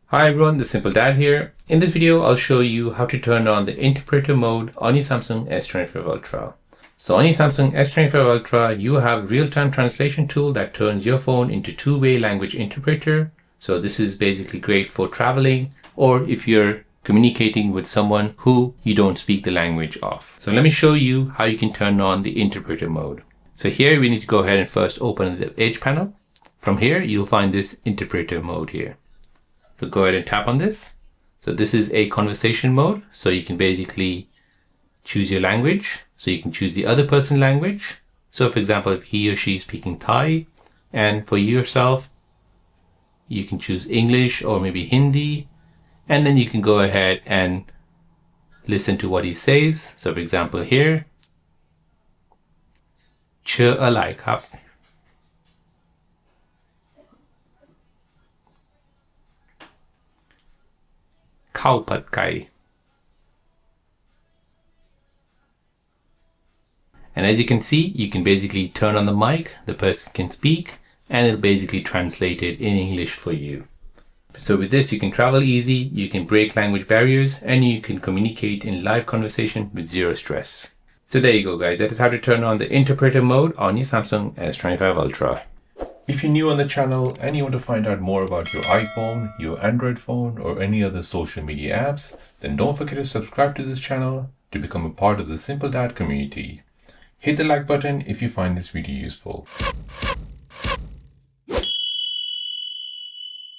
Hi everyone, the Simple Dad here. In this video, I'll show you how to turn on the interpreter mode on your Samsung S25 Ultra. So on your Samsung S25 Ultra, you have real-time translation tool that turns your phone into two-way language interpreter. So this is basically great for traveling or if you're communicating with someone who you don't speak the language of. So let me show you how you can turn on the interpreter mode. So here we need to go ahead and first open the Edge panel. From here, you'll find this interpreter mode here. So go ahead and tap on this. So this is a conversation mode. So you can basically choose your language. So you can choose the other person's language. So for example, if he or she is speaking Thai, and for yourself, you can choose English or maybe Hindi. And then you can go ahead and listen to what he says. So for example here, Chur alai khap. Khao pat kai. And as you can see, you can basically turn on the mic, the person can speak, and it'll basically translate it in English for you. So with this, you can travel easy, you can break language barriers, and you can communicate in live conversation with zero stress. So there you go, guys. That is how to turn on the interpreter mode on your Samsung S25 Ultra. If you're new on the channel and you want to find out more about your iPhone, your Android phone, or any other social media apps, then don't forget to subscribe to this channel to become a part of the Simple Dad community. Hit the like button if you find this video useful.